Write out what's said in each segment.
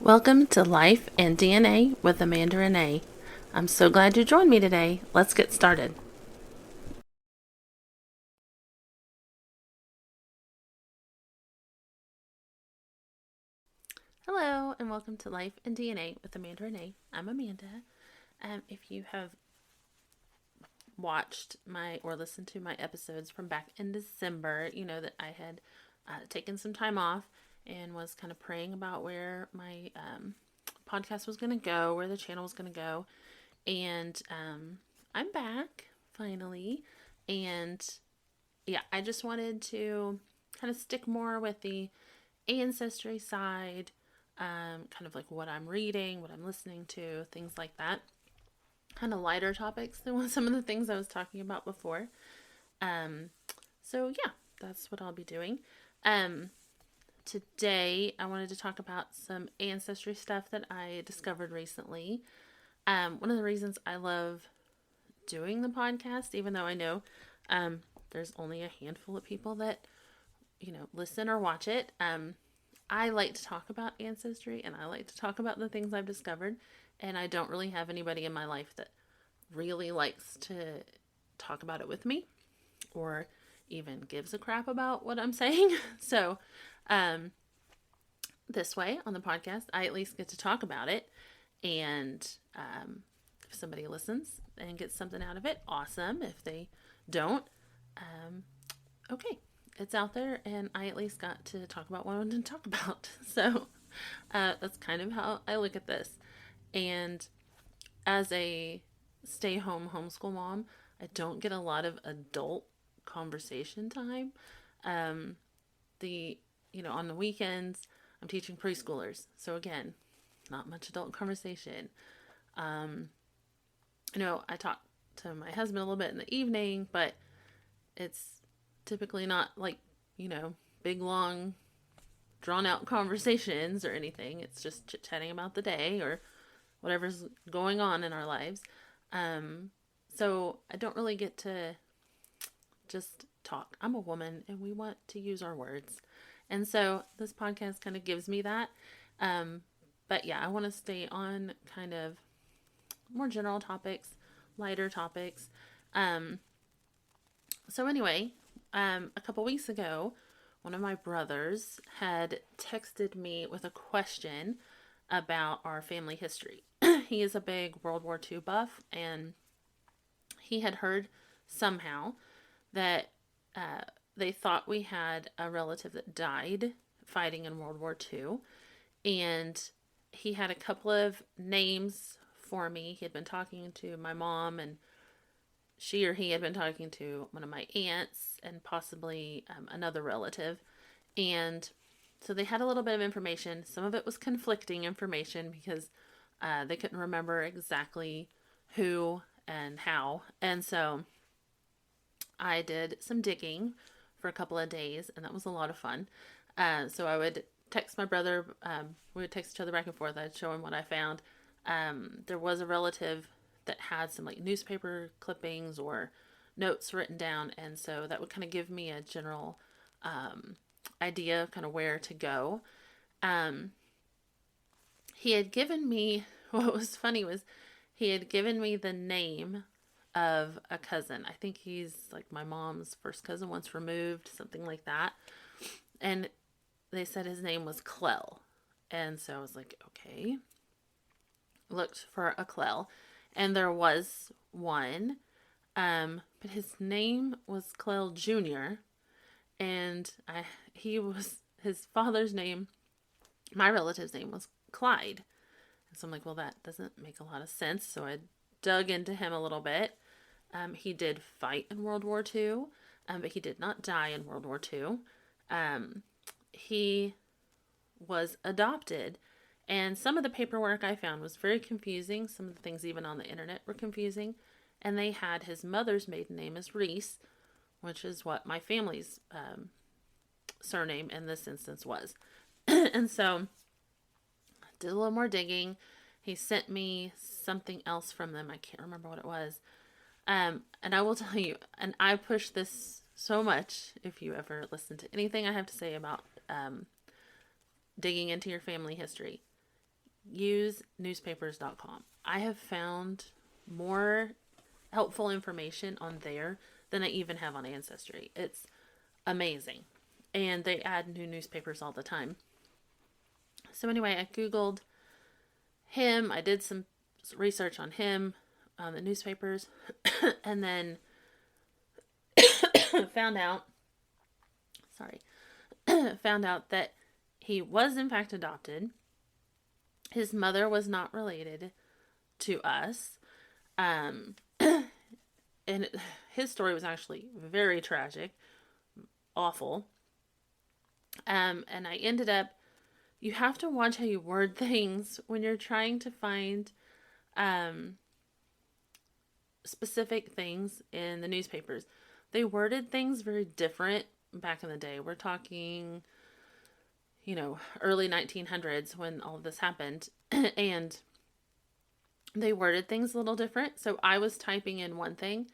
Welcome to Life and DNA with Amanda Renee. I'm so glad you joined me today. Let's get started. Hello, and welcome to Life and DNA with Amanda Renee. I'm Amanda. If you have watched my or listened to my episodes from back in December, you know that I had taken some time off and was kind of praying about where my podcast was going to go, where the channel was going to go. And I'm back finally. And yeah, I just wanted to kind of stick more with the ancestry side, kind of like what I'm reading, what I'm listening to, things like that. Kind of lighter topics than some of the things I was talking about before. Um, so yeah, that's what I'll be doing. Um, Today, I wanted to talk about some ancestry stuff that I discovered recently. One of the reasons I love doing the podcast, even though I know there's only a handful of people that listen or watch it. I like to talk about ancestry and I like to talk about the things I've discovered, and I don't really have anybody in my life that really likes to talk about it with me or even gives a crap about what I'm saying. So, um, this way on the podcast, I at least get to talk about it, and if somebody listens and gets something out of it, awesome. If they don't, um, okay, it's out there, and I at least got to talk about what I wanted to talk about. So that's kind of how I look at this. And as a stay-home homeschool mom, I don't get a lot of adult conversation time. Um, the on the weekends, I'm teaching preschoolers, so again, not much adult conversation. Um, I talk to my husband a little bit in the evening, but it's typically not like, big, long, drawn out conversations or anything. It's just chit chatting about the day or whatever's going on in our lives. Um, so I don't really get to just talk. I'm a woman and we want to use our words. And so this podcast kind of gives me that. Um, but yeah, I want to stay on kind of more general topics, lighter topics. Um, so anyway, a couple weeks ago, one of my brothers had texted me with a question about our family history. He is a big World War II buff, and he had heard somehow that they thought we had a relative that died fighting in World War II. And he had a couple of names for me. He had been talking to my mom, and she or he had been talking to one of my aunts and possibly another relative. And so they had a little bit of information. Some of it was conflicting information because they couldn't remember exactly who and how. And so I did some digging for a couple of days, and that was a lot of fun. So I would text my brother. We would text each other back and forth. I'd show him what I found. There was a relative that had some like newspaper clippings or notes written down, and so that would kind of give me a general idea of kind of where to go. Um, he had given me, what was funny was he had given me the name of a cousin. I think he's like my mom's first cousin once removed, something like that. And they said his name was Clell. And so I was like, okay. Looked for a Clell. And there was one. But his name was Clell Jr. And his father's name, my relative's name was Clyde. And so I'm like, well, that doesn't make a lot of sense. So I dug into him a little bit. He did fight in World War II, but he did not die in World War II. He was adopted, and some of the paperwork I found was very confusing. Some of the things even on the internet were confusing. And they had his mother's maiden name as Reese, which is what my family's surname in this instance was. And so I did a little more digging. He sent me something else from them. I can't remember what it was. And I will tell you, and I push this so much if you ever listen to anything I have to say about digging into your family history. use newspapers.com. I have found more helpful information on there than I even have on Ancestry. It's amazing. And they add new newspapers all the time. So anyway, I Googled him. I did some research on him, on the newspapers, and then found out that he was in fact adopted. His mother was not related to us. And his story was actually very tragic, awful. And I ended up, you have to watch how you word things when you're trying to find specific things in the newspapers. They worded things very different back in the day. We're talking, early 1900s when all of this happened. And they worded things a little different. So I was typing in one thing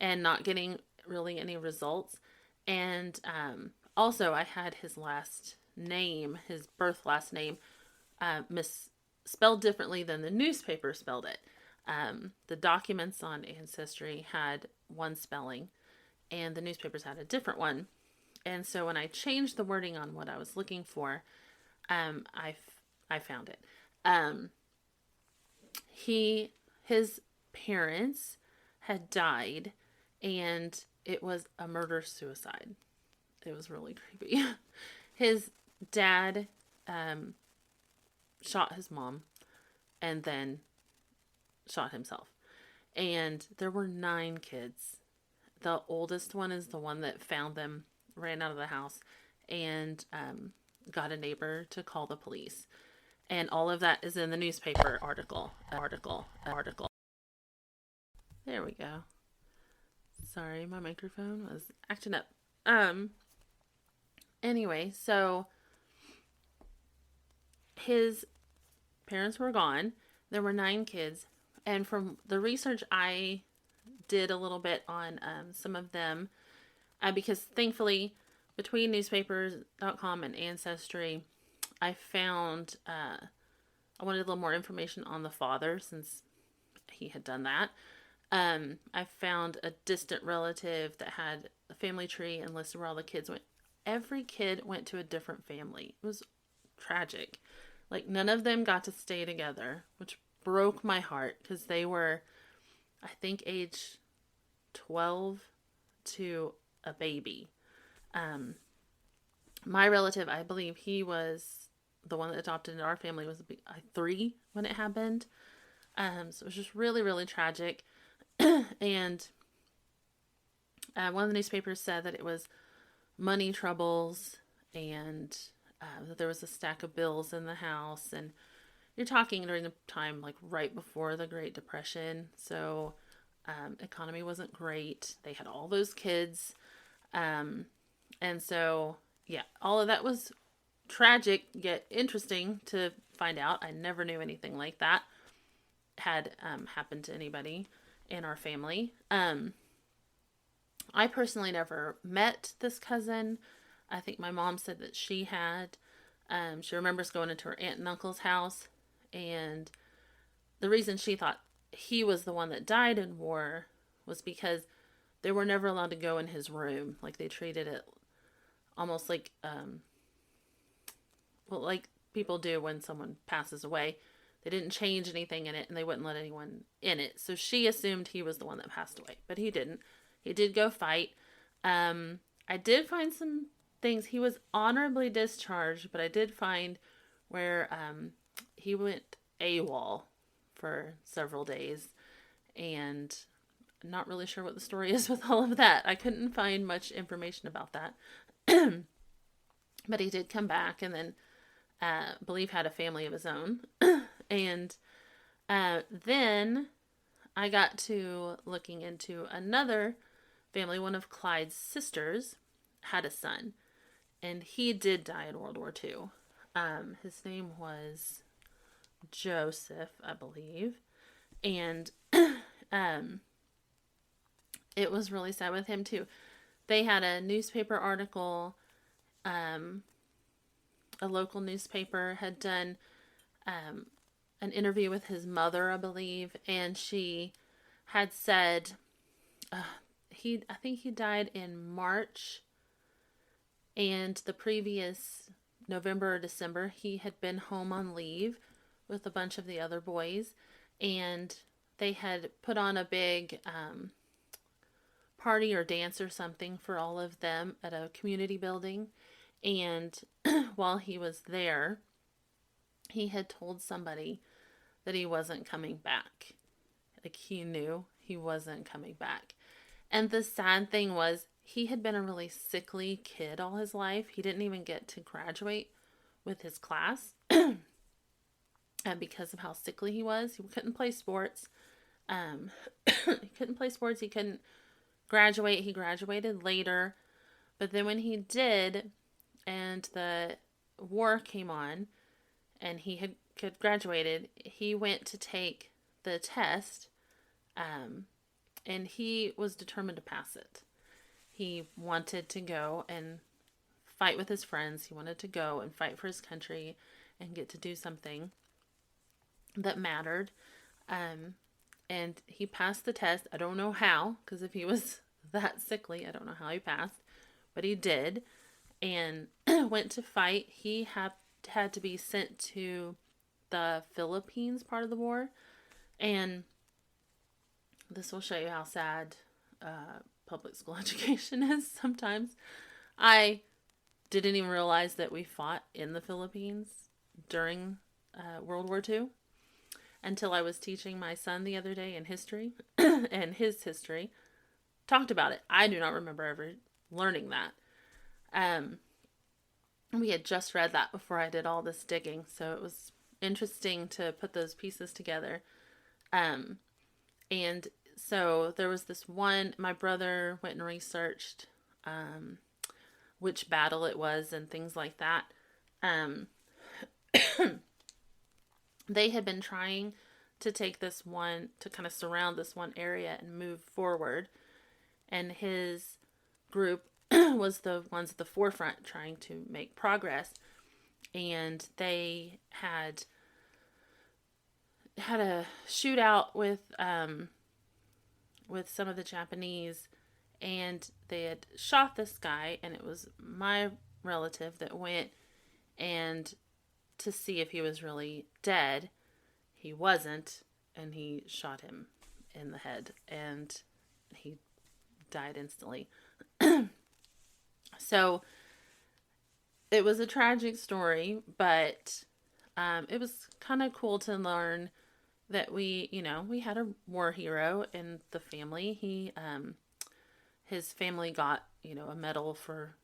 and not getting really any results. And also I had his last name, his birth last name, misspelled differently than the newspaper spelled it. The documents on Ancestry had one spelling and the newspapers had a different one. And so when I changed the wording on what I was looking for, I found it. His parents had died and it was a murder-suicide. It was really creepy. His dad shot his mom and then shot himself. And there were 9 kids. The oldest one is the one that found them, ran out of the house, and got a neighbor to call the police. And all of that is in the newspaper article. There we go. Sorry, my microphone was acting up. Anyway, so his parents were gone. There were 9 kids. And from the research I did a little bit on some of them, because thankfully between newspapers.com and Ancestry, I found, I wanted a little more information on the father since he had done that. I found a distant relative that had a family tree and listed where all the kids went. Every kid went to a different family. It was tragic. Like, none of them got to stay together, which broke my heart because they were, I think, age 12 to a baby. My relative, I believe he was the one that adopted into our family, was 3 when it happened. So it was just really, really tragic. And one of the newspapers said that it was money troubles and that there was a stack of bills in the house. And you're talking during the time like right before the Great Depression. So economy wasn't great. They had all those kids. And so, yeah, all of that was tragic yet interesting to find out. I never knew anything like that had happened to anybody in our family. I personally never met this cousin. I think my mom said that she had. She remembers going into her aunt and uncle's house, and the reason she thought he was the one that died in war was because they were never allowed to go in his room. Like, they treated it almost like, like people do when someone passes away. They didn't change anything in it, and they wouldn't let anyone in it. So she assumed he was the one that passed away, but he didn't. He did go fight. I did find some things. He was honorably discharged, but I did find where he went AWOL for several days, and I'm not really sure what the story is with all of that. I couldn't find much information about that. But he did come back, and then I believe had a family of his own. And then I got to looking into another family. One of Clyde's sisters had a son, and he did die in World War II. His name was Joseph, I believe. And it was really sad with him too. They had a newspaper article, a local newspaper had done an interview with his mother, I believe, and she had said I think he died in March, and the previous November or December, he had been home on leave with a bunch of the other boys, and they had put on a big party or dance or something for all of them at a community building. And while he was there, he had told somebody that he wasn't coming back. Like, he knew he wasn't coming back. And the sad thing was, he had been a really sickly kid all his life. He didn't even get to graduate with his class. And because of how sickly he was, he couldn't play sports. He couldn't play sports. He couldn't graduate. He graduated later. But then when he did, and the war came on, and he had graduated, he went to take the test, and he was determined to pass it. He wanted to go and fight with his friends. He wanted to go and fight for his country and get to do something that mattered. And he passed the test. I don't know how, because if he was that sickly, I don't know how he passed, but he did, and went to fight. He had to be sent to the Philippines part of the war, and this will show you how sad public school education is sometimes. I didn't even realize that we fought in the Philippines during World War II until I was teaching my son the other day in history, and his history talked about it. I do not remember ever learning that. We had just read that before I did all this digging, so it was interesting to put those pieces together. And so there was this one, my brother went and researched which battle it was and things like that. They had been trying to take this one, to kind of surround this one area and move forward. And his group was the ones at the forefront trying to make progress. And they had a shootout with some of the Japanese, and they had shot this guy, and it was my relative that went and to see if he was really dead. He wasn't, and he shot him in the head, and he died instantly. So it was a tragic story, but it was kind of cool to learn that we had a war hero in the family. His family got, a medal for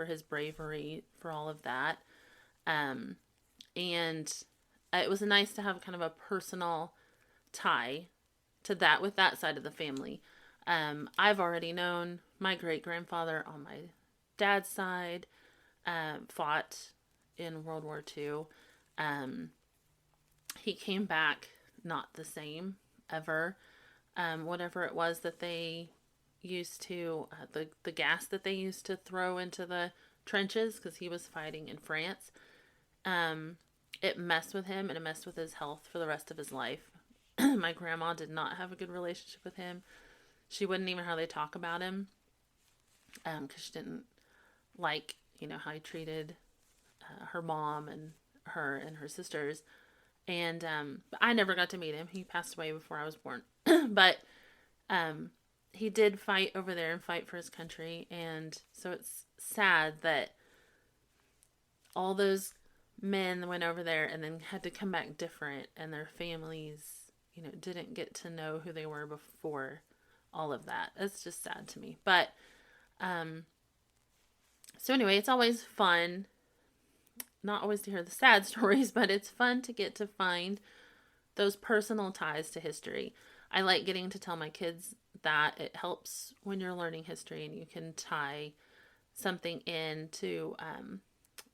his bravery, for all of that. And it was nice to have kind of a personal tie to that with that side of the family. I've already known my great-grandfather on my dad's side, fought in World War II. He came back not the same ever. Whatever it was that they used to, the gas that they used to throw into the trenches, because he was fighting in France, it messed with him, and it messed with his health for the rest of his life. My grandma did not have a good relationship with him. She wouldn't even hardly talk about him, because she didn't like, how he treated her mom and her sisters. And I never got to meet him. He passed away before I was born. But he did fight over there and fight for his country. And so it's sad that all those men went over there and then had to come back different, and their families, didn't get to know who they were before all of that. It's just sad to me. But so anyway, it's always fun, not always to hear the sad stories, but it's fun to get to find those personal ties to history. I like getting to tell my kids that. It helps when you're learning history, and you can tie something in to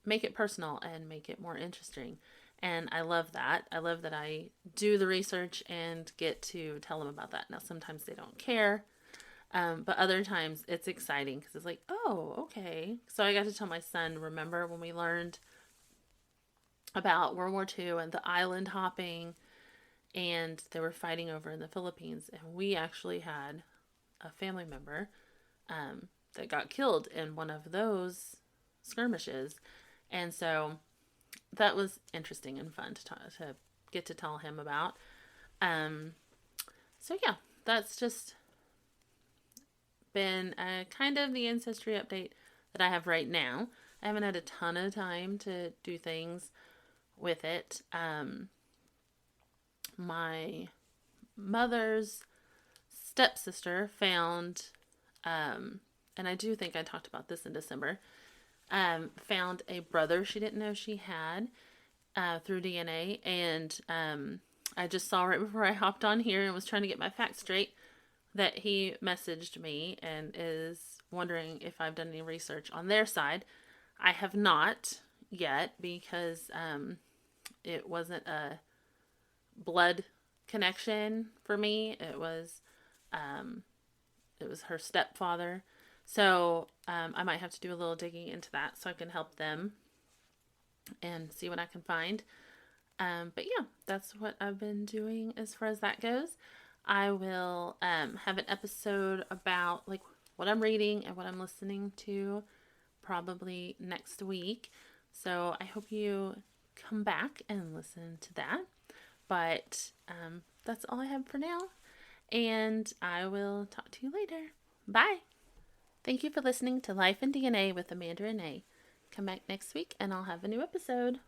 make it personal and make it more interesting. And I love that. I love that I do the research and get to tell them about that. Now, sometimes they don't care, but other times it's exciting, because it's like, oh, okay. So I got to tell my son, remember when we learned about World War II and the island hopping, and they were fighting over in the Philippines. And we actually had a family member that got killed in one of those skirmishes. And so that was interesting and fun to get to tell him about. So yeah, that's just been kind of the ancestry update that I have right now. I haven't had a ton of time to do things with it. My mother's stepsister found, and I do think I talked about this in December, found a brother she didn't know she had through DNA. And I just saw right before I hopped on here and was trying to get my facts straight that he messaged me and is wondering if I've done any research on their side. I have not yet because it wasn't a blood connection for me. It was her stepfather. So I might have to do a little digging into that so I can help them and see what I can find. But yeah, that's what I've been doing as far as that goes. I will have an episode about like what I'm reading and what I'm listening to probably next week. So I hope you come back and listen to that. But that's all I have for now. And I will talk to you later. Bye. Thank you for listening to Life in DNA with Amanda Renee. Come back next week and I'll have a new episode.